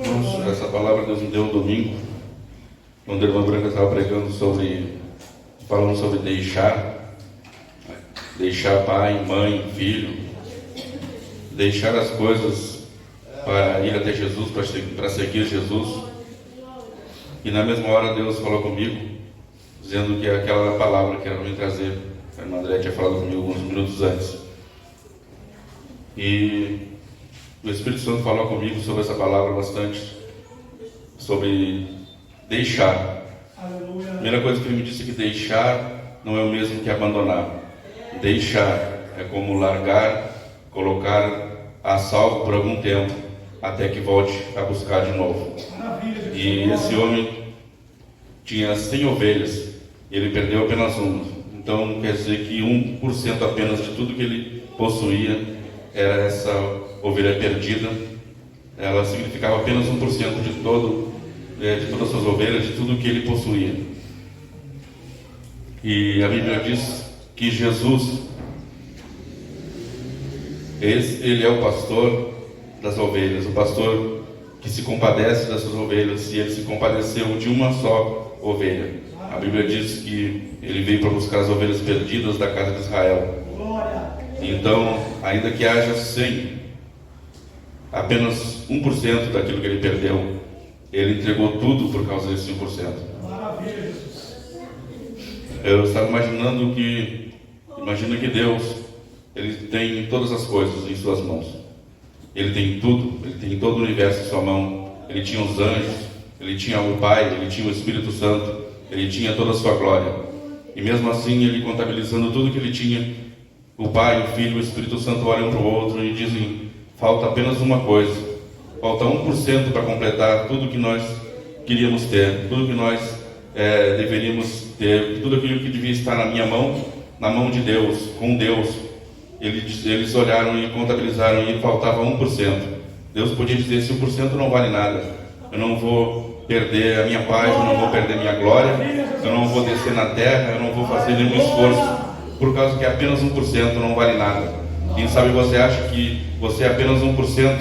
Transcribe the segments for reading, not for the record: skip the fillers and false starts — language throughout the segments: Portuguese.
Irmãos, essa palavra Deus me deu um domingo, quando a irmã Branca estava pregando falando sobre deixar pai, mãe, filho, deixar as coisas para ir até Jesus, para seguir Jesus. E na mesma hora Deus falou comigo, dizendo que aquela palavra que era para me trazer, a irmã André tinha falado comigo alguns minutos antes. E o Espírito Santo falou comigo sobre essa palavra bastante, sobre deixar. Aleluia. A primeira coisa que ele me disse é que deixar não é o mesmo que abandonar. Deixar é como largar, colocar a salvo por algum tempo, até que volte a buscar de novo. E esse homem tinha 100 ovelhas, e ele perdeu apenas uma. Então quer dizer que 1% apenas de tudo que ele possuía era essa ovelha perdida. Ela significava apenas 1% de todas as suas ovelhas, de tudo que ele possuía. E a Bíblia diz que Jesus, ele é o pastor das ovelhas, o pastor que se compadece das suas ovelhas, e ele se compadeceu de uma só ovelha. A Bíblia diz que ele veio para buscar as ovelhas perdidas da casa de Israel. Então, ainda que haja 100, apenas 1% daquilo que ele perdeu, ele entregou tudo por causa desse 1%. Eu estava imaginando que Deus, ele tem todas as coisas em suas mãos. Ele tem tudo, ele tem todo o universo em sua mão. Ele tinha os anjos, ele tinha o Pai, ele tinha o Espírito Santo, ele tinha toda a sua glória. E mesmo assim, ele contabilizando tudo que ele tinha, o Pai, o Filho e o Espírito Santo olham para o outro e dizem: falta apenas uma coisa, falta 1% para completar tudo que nós queríamos ter, tudo que nós deveríamos ter, tudo aquilo que devia estar na minha mão, na mão de Deus, com Deus. Eles olharam e contabilizaram e faltava 1%. Deus podia dizer: esse 1% não vale nada, eu não vou perder a minha paz, eu não vou perder minha glória, eu não vou descer na terra, eu não vou fazer nenhum esforço, por causa que apenas 1% não vale nada. Quem sabe você acha que você é apenas 1%,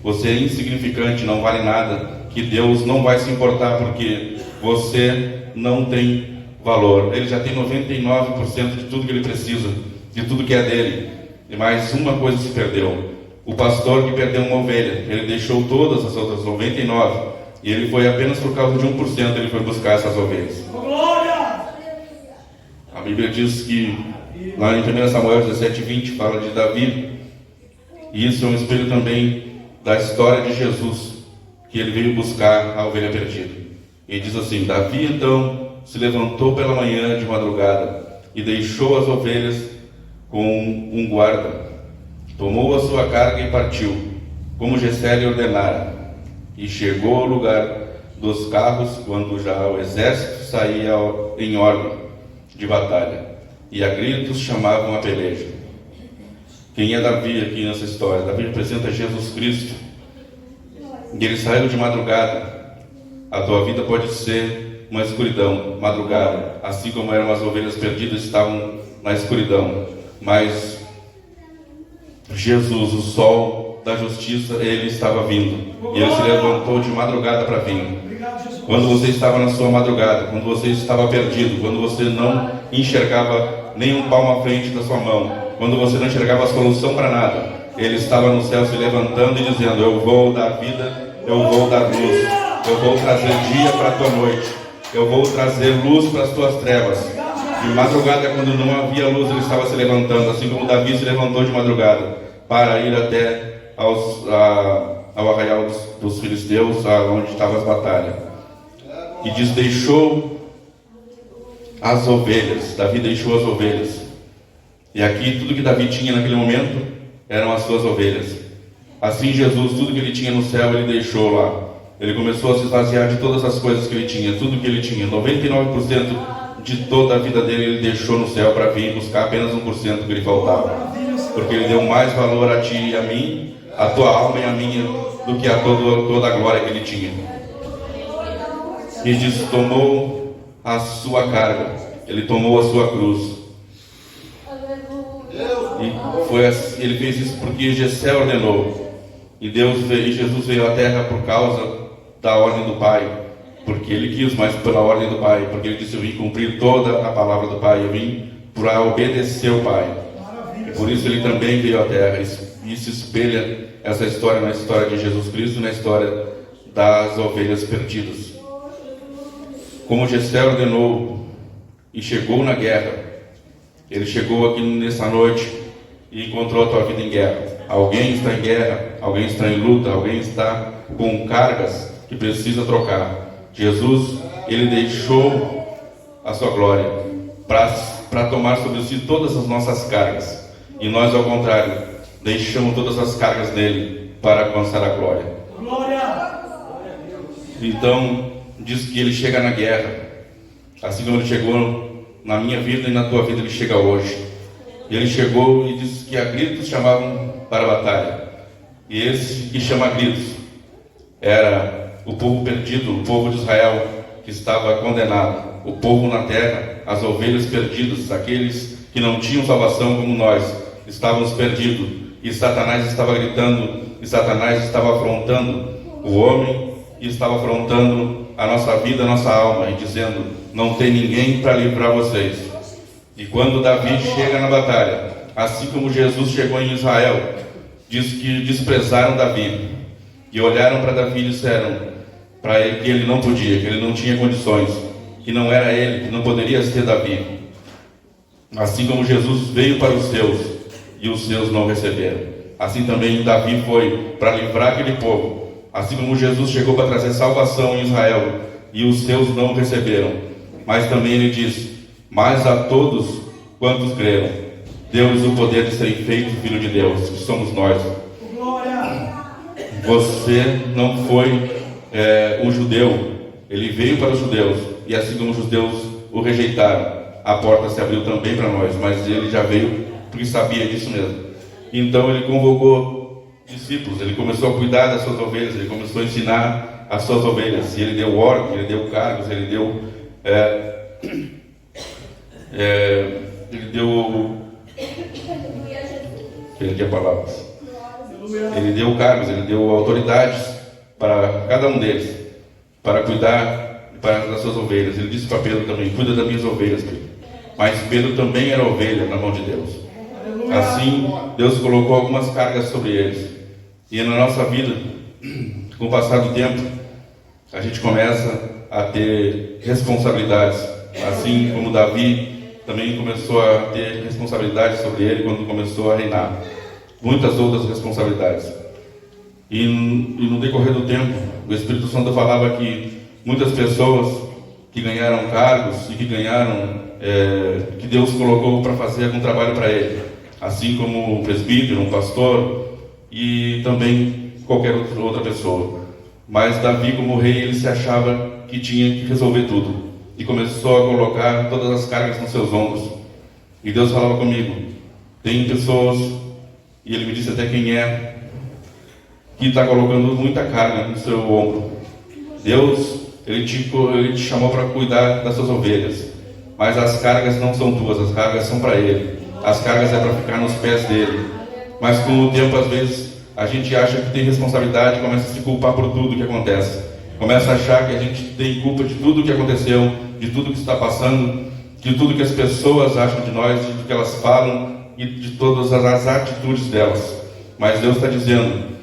você é insignificante, não vale nada, que Deus não vai se importar porque você não tem valor. Ele já tem 99% de tudo que ele precisa, de tudo que é dele. E mais uma coisa se perdeu: o pastor que perdeu uma ovelha. Ele deixou todas as outras 99, e ele foi apenas por causa de 1%, ele foi buscar essas ovelhas. A Bíblia diz que lá em 1 Samuel 17:20 fala de Davi, e isso é um espelho também da história de Jesus, que ele veio buscar a ovelha perdida. E diz assim: Davi então se levantou pela manhã de madrugada e deixou as ovelhas com um guarda, tomou a sua carga e partiu, como Jessé lhe ordenara, e chegou ao lugar dos carros quando já o exército saía em ordem de batalha, e a gritos chamavam a peleja. Quem é Davi aqui nessa história? Davi representa Jesus Cristo, e ele saiu de madrugada. A tua vida pode ser uma escuridão, madrugada, assim como eram as ovelhas perdidas, estavam na escuridão. Mas Jesus, o sol da justiça, ele estava vindo, e ele se levantou de madrugada para vir. Quando você estava na sua madrugada, quando você estava perdido, quando você não enxergava nem um palmo à frente da sua mão, quando você não enxergava a solução para nada, ele estava no céu se levantando e dizendo: eu vou dar vida, eu vou dar luz, eu vou trazer dia para a tua noite, eu vou trazer luz para as tuas trevas. De madrugada, quando não havia luz, ele estava se levantando, assim como Davi se levantou de madrugada para ir até ao arraial dos filisteus, onde estavam as batalhas. E diz: deixou as ovelhas. Davi deixou as ovelhas. E aqui tudo que Davi tinha naquele momento eram as suas ovelhas. Assim Jesus, tudo que ele tinha no céu, ele deixou lá. Ele começou a se esvaziar de todas as coisas que ele tinha, tudo que ele tinha, 99% de toda a vida dele ele deixou no céu para vir buscar apenas 1% que lhe faltava, porque ele deu mais valor a ti e a mim, a tua alma e a minha, do que a toda a glória que ele tinha. E diz: tomou a sua carga, ele tomou a sua cruz. Ele fez isso porque Jessé ordenou. E Jesus veio à terra por causa da ordem do Pai, porque ele quis, mas pela ordem do Pai, porque ele disse: eu vim cumprir toda a palavra do Pai, eu vim para obedecer o Pai. E por isso ele também veio à terra. E se espelha essa história na história de Jesus Cristo, na história das ovelhas perdidas. Como Gessé ordenou e chegou na guerra, ele chegou aqui nessa noite e encontrou a tua vida em guerra. Alguém está em guerra, alguém está em luta, alguém está com cargas que precisa trocar. Jesus, ele deixou a sua glória para tomar sobre si todas as nossas cargas. E nós, ao contrário, deixamos todas as cargas dele para alcançar a glória. Então, diz que ele chega na guerra, assim como ele chegou na minha vida e na tua vida, ele chega hoje. E ele chegou e disse que a gritos chamavam para a batalha. E esse que chama a gritos era o povo perdido, o povo de Israel que estava condenado, o povo na terra, as ovelhas perdidas, aqueles que não tinham salvação como nós, estávamos perdidos. E Satanás estava gritando, e Satanás estava afrontando o homem, e estava afrontando a nossa vida, a nossa alma, e dizendo: não tem ninguém para livrar vocês. E quando Davi chega na batalha, assim como Jesus chegou em Israel, diz que desprezaram Davi, e olharam para Davi e disseram para ele que ele não podia, que ele não tinha condições, que não era ele, que não poderia ser Davi. Assim como Jesus veio para os seus, e os seus não receberam, assim também Davi foi para livrar aquele povo. Assim como Jesus chegou para trazer salvação em Israel, e os seus não receberam, mas também ele diz: mas a todos quantos creram, deu-lhes o poder de serem feitos filho de Deus, que somos nós. Você não foi um judeu, ele veio para os judeus, e assim como os judeus o rejeitaram, a porta se abriu também para nós, mas ele já veio porque sabia disso mesmo. Então ele convocou discípulos, ele começou a cuidar das suas ovelhas, ele começou a ensinar as suas ovelhas, e ele deu ordem, ele deu cargos, ele deu perdi a palavra. Ele deu cargos, ele deu autoridades para cada um deles, para cuidar das suas ovelhas. Ele disse para Pedro também: cuida das minhas ovelhas, Pedro. Mas Pedro também era ovelha na mão de Deus. Assim, Deus colocou algumas cargas sobre eles. E na nossa vida, com o passar do tempo, a gente começa a ter responsabilidades. Assim como Davi também começou a ter responsabilidades sobre ele quando começou a reinar. Muitas outras responsabilidades. E no decorrer do tempo, o Espírito Santo falava que muitas pessoas que ganharam cargos e que ganharam, que Deus colocou para fazer algum trabalho para ele, assim como um presbítero, um pastor e também qualquer outra pessoa. Mas Davi, como rei, ele se achava que tinha que resolver tudo e começou a colocar todas as cargas nos seus ombros. E Deus falava comigo: tem pessoas, e ele me disse até quem é, que está colocando muita carga no seu ombro. Deus, ele te chamou para cuidar das suas ovelhas, mas as cargas não são tuas, as cargas são para Ele. As cargas é para ficar nos pés dele. Mas com o tempo, às vezes, a gente acha que tem responsabilidade e começa a se culpar por tudo que acontece. Começa a achar que a gente tem culpa de tudo que aconteceu, de tudo que está passando, de tudo que as pessoas acham de nós, de tudo que elas falam e de todas as atitudes delas. Mas Deus está dizendo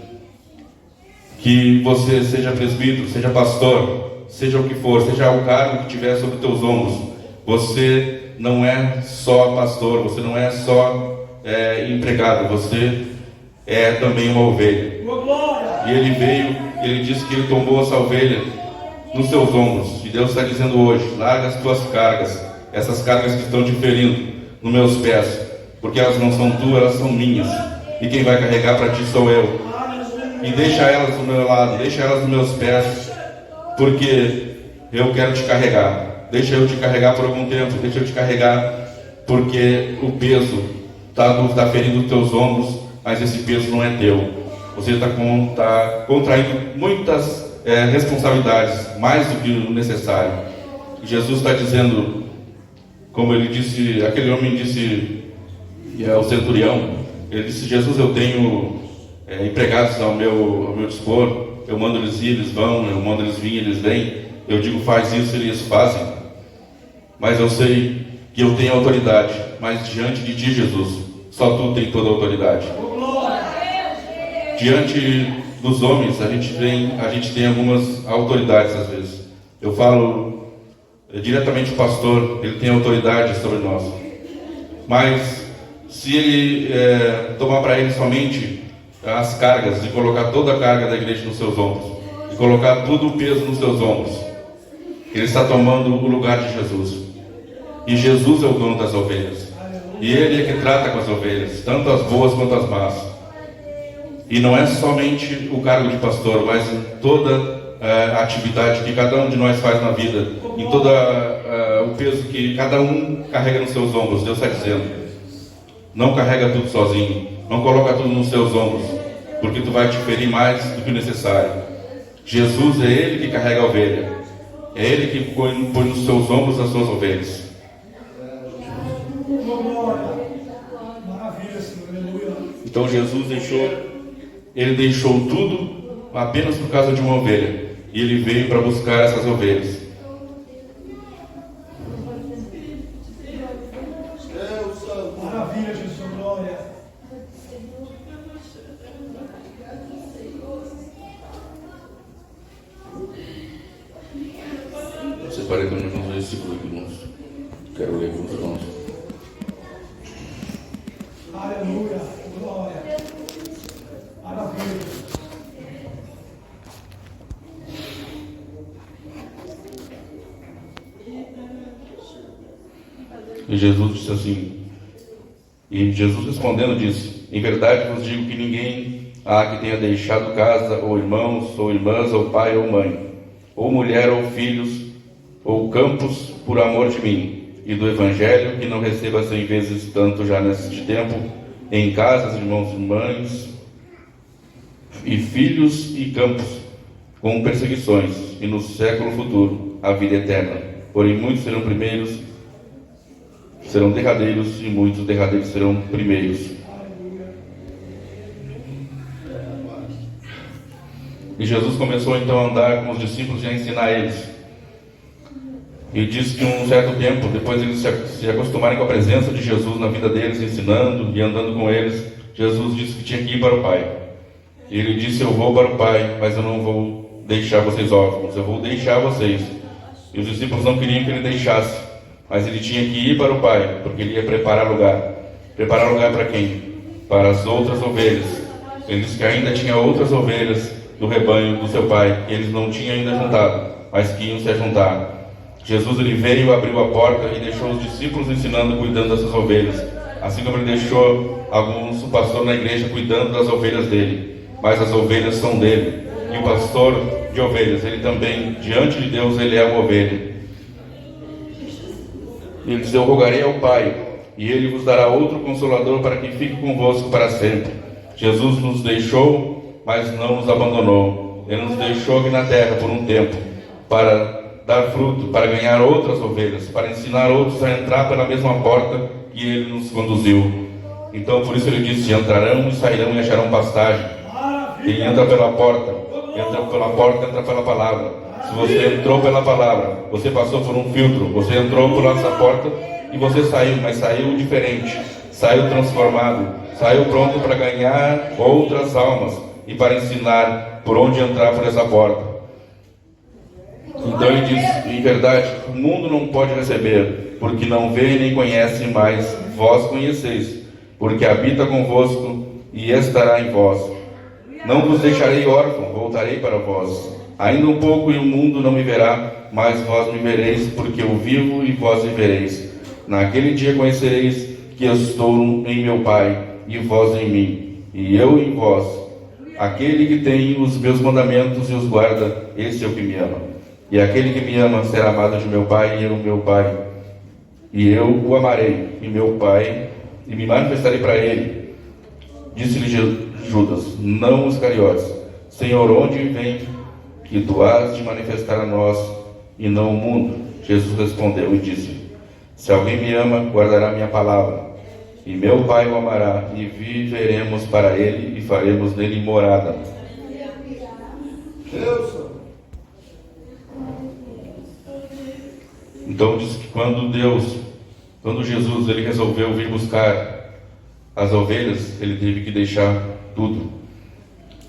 que você seja presbítero, seja pastor, seja o que for, seja o cargo que tiver sobre teus ombros, você não é só pastor, você não é só empregado, você é também uma ovelha. E ele veio, ele disse que ele tomou essa ovelha nos seus ombros. E Deus está dizendo hoje: larga as tuas cargas, essas cargas que estão te ferindo nos meus pés, porque elas não são tuas, elas são minhas, e quem vai carregar para ti sou eu. E deixa elas do meu lado, deixa elas nos meus pés, porque eu quero te carregar. Deixa eu te carregar por algum tempo, deixa eu te carregar, porque o peso está ferindo os teus ombros, mas esse peso não é teu. Você está contraindo muitas responsabilidades, mais do que o necessário. Jesus está dizendo, como ele disse, aquele homem disse ao centurião, ele disse: Jesus, eu tenho empregados ao meu dispor, eu mando eles ir, eles vão, eu mando eles vir, eles vêm, eu digo faz isso, eles fazem. Mas eu sei que eu tenho autoridade, mas diante de ti, Jesus, só tu tem toda a autoridade. Diante dos homens, a gente tem algumas autoridades às vezes. Eu falo diretamente o pastor, ele tem autoridade sobre nós. Mas se ele tomar para ele somente as cargas e colocar toda a carga da igreja nos seus ombros, e colocar todo o peso nos seus ombros, ele está tomando o lugar de Jesus. E Jesus é o dono das ovelhas. E Ele é que trata com as ovelhas, tanto as boas quanto as más. E não é somente o cargo de pastor, mas em toda a atividade que cada um de nós faz na vida, em todo o peso que cada um carrega nos seus ombros. Deus está dizendo, não carrega tudo sozinho, não coloca tudo nos seus ombros, porque tu vai te ferir mais do que o necessário. Jesus é Ele que carrega a ovelha, é Ele que põe nos seus ombros as suas ovelhas. Então Jesus deixou tudo apenas por causa de uma ovelha, e Ele veio para buscar essas ovelhas. Maravilha, Jesus, glória. Eu separei também uns versículos aqui, irmãos. Quero ler com os irmãos. Aleluia, glória. Maravilha. E Jesus disse assim, e Jesus respondendo disse, em verdade vos digo que ninguém há que tenha deixado casa, ou irmãos, ou irmãs, ou pai, ou mãe, ou mulher, ou filhos, ou campos, por amor de mim e do Evangelho, que não receba 100 vezes tanto já neste tempo, em casas, irmãos e mães, e filhos e campos, com perseguições, e no século futuro a vida eterna. Porém muitos serão primeiros, serão derradeiros, e muitos derradeiros serão primeiros. E Jesus começou então a andar com os discípulos e a ensinar eles. E diz que um certo tempo, depois eles se acostumarem com a presença de Jesus na vida deles, ensinando e andando com eles, Jesus disse que tinha que ir para o Pai. E ele disse, eu vou para o Pai, mas eu não vou deixar vocês órfãos, eu vou deixar vocês. E os discípulos não queriam que ele deixasse, mas ele tinha que ir para o Pai, porque ele ia preparar lugar. Preparar lugar para quem? Para as outras ovelhas. Ele disse que ainda tinha outras ovelhas do rebanho do seu Pai, que eles não tinham ainda juntado, mas que iam se juntar. Jesus ele veio, abriu a porta e deixou os discípulos ensinando, cuidando dessas ovelhas. Assim como ele deixou alguns pastor na igreja cuidando das ovelhas dele. Mas as ovelhas são dele. E o pastor de ovelhas, ele também, diante de Deus, ele é uma ovelha. Ele diz, eu rogarei ao Pai, e Ele vos dará outro Consolador para que fique convosco para sempre. Jesus nos deixou, mas não nos abandonou. Ele nos deixou aqui na terra por um tempo, para dar fruto, para ganhar outras ovelhas, para ensinar outros a entrar pela mesma porta que Ele nos conduziu. Então por isso Ele disse, entrarão e sairão e acharão pastagem. Quem entra pela porta, entra pela palavra. Se você entrou pela palavra, você passou por um filtro, você entrou por essa porta e você saiu, mas saiu diferente, saiu transformado, saiu pronto para ganhar outras almas e para ensinar por onde entrar por essa porta. Então ele diz, em verdade, o mundo não pode receber, porque não vê nem conhece, mas vós conheceis, porque habita convosco e estará em vós. Não vos deixarei órfão, voltarei para vós. Ainda um pouco e o mundo não me verá, mas vós me vereis, porque eu vivo e vós vivereis. Naquele dia conhecereis que eu estou em meu Pai, e vós em mim, e eu em vós. Aquele que tem os meus mandamentos e os guarda, esse é o que me ama. E aquele que me ama será amado de meu Pai, e eu meu Pai. E eu o amarei, e meu Pai, e me manifestarei para ele. Disse-lhe Judas, não os Iscariotes, Senhor, onde vem que tu has de manifestar a nós e não o mundo? Jesus respondeu e disse, se alguém me ama, guardará minha palavra, e meu Pai o amará, e viveremos para ele, e faremos nele morada. Então diz que quando Jesus ele resolveu vir buscar as ovelhas, ele teve que deixar tudo.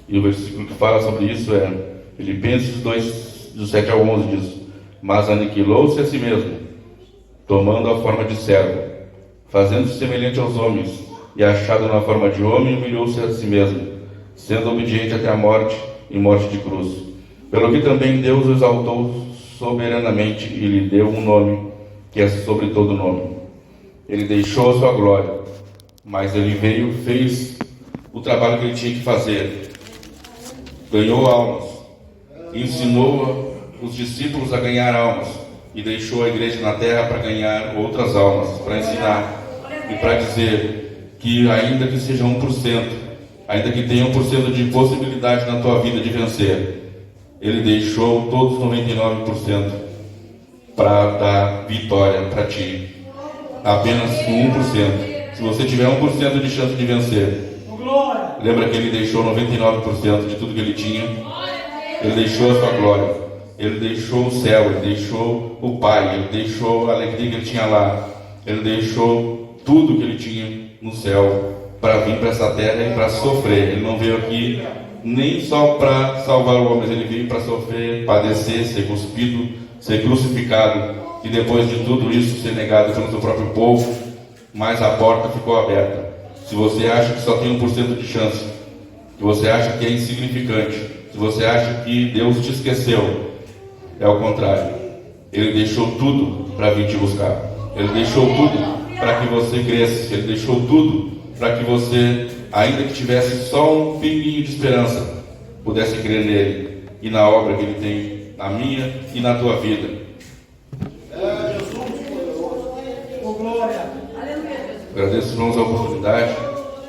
E o versículo que fala sobre isso é Filipenses 2, do 7 ao 11 diz: mas aniquilou-se a si mesmo, tomando a forma de servo, fazendo-se semelhante aos homens, e achado na forma de homem, humilhou-se a si mesmo, sendo obediente até a morte e morte de cruz. Pelo que também Deus o exaltou soberanamente e lhe deu um nome que é sobre todo nome. Ele deixou a sua glória, mas ele veio, fez o trabalho que ele tinha que fazer, ganhou almas, ensinou os discípulos a ganhar almas e deixou a igreja na terra para ganhar outras almas, para ensinar e para dizer que ainda que seja 1%, ainda que tenha 1% de possibilidade na tua vida de vencer, ele deixou todos os 99% para dar vitória para ti. Apenas com 1%. Se você tiver 1% de chance de vencer, lembra que ele deixou 99% de tudo que ele tinha. Ele deixou a sua glória, ele deixou o céu, ele deixou o Pai, ele deixou a alegria que ele tinha lá, ele deixou tudo que ele tinha no céu para vir para essa terra e para sofrer. Ele não veio aqui nem só para salvar o homem, mas ele veio para sofrer, padecer, ser cuspido, ser crucificado e depois de tudo isso ser negado pelo seu próprio povo, mas a porta ficou aberta. Se você acha que só tem 1% de chance, se você acha que é insignificante, se você acha que Deus te esqueceu, é o contrário. Ele deixou tudo para vir te buscar. Ele deixou tudo para que você cresça. Ele deixou tudo para que você, ainda que tivesse só um pinguinho de esperança, pudesse crer nele e na obra que ele tem na minha e na tua vida. Agradeço, irmãos, a oportunidade,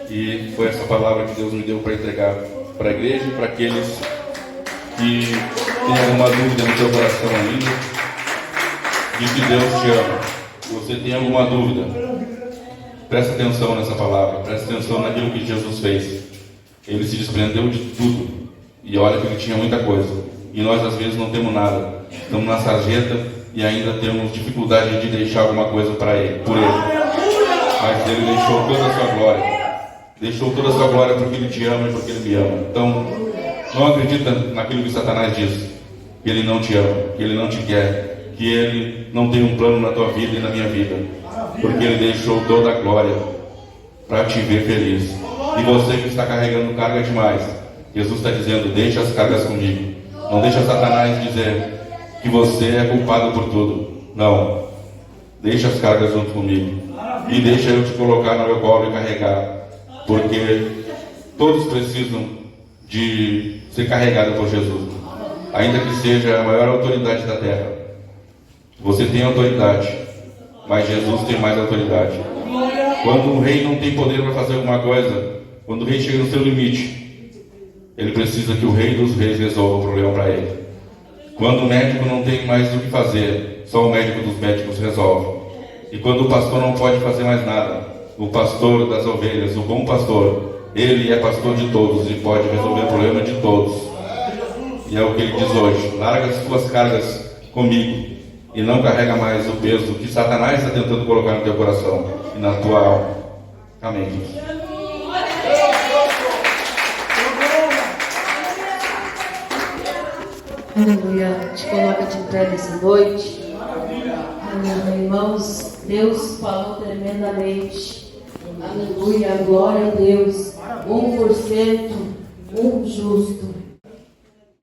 e foi essa palavra que Deus me deu para entregar para a igreja e para aqueles que têm alguma dúvida no seu coração ainda de que Deus te ama. Se você tem alguma dúvida, presta atenção nessa palavra, presta atenção naquilo que Jesus fez. Ele se desprendeu de tudo, e olha que ele tinha muita coisa, e nós às vezes não temos nada, estamos na sarjeta e ainda temos dificuldade de deixar alguma coisa para ele, por ele. Mas ele deixou toda a sua glória, deixou toda a sua glória porque ele te ama e porque ele me ama. Então, não acredita naquilo que Satanás diz, que ele não te ama, que ele não te quer, que ele não tem um plano na tua vida e na minha vida, porque ele deixou toda a glória para te ver feliz. E você que está carregando carga demais, Jesus está dizendo: deixa as cargas comigo. Não deixa Satanás dizer que você é culpado por tudo. Não, deixa as cargas junto comigo e deixa eu te colocar no meu colo e carregar, porque todos precisam de ser carregados por Jesus, ainda que seja a maior autoridade da terra. Você tem autoridade, mas Jesus tem mais autoridade. Quando um rei não tem poder para fazer alguma coisa, quando o rei chega no seu limite, ele precisa que o rei dos reis resolva o problema para ele. Quando o médico não tem mais o que fazer, só o médico dos médicos resolve. E quando o pastor não pode fazer mais nada, o pastor das ovelhas, o bom pastor, ele é pastor de todos e pode resolver o problema de todos. E é o que ele diz hoje: larga as tuas cargas comigo e não carrega mais o peso que Satanás está tentando colocar no teu coração e na tua alma. Amém. Aleluia. Te coloca de pé nessa noite. Aleluia, irmãos. Deus falou tremendamente. Aleluia. Glória a Deus. 1%, um justo.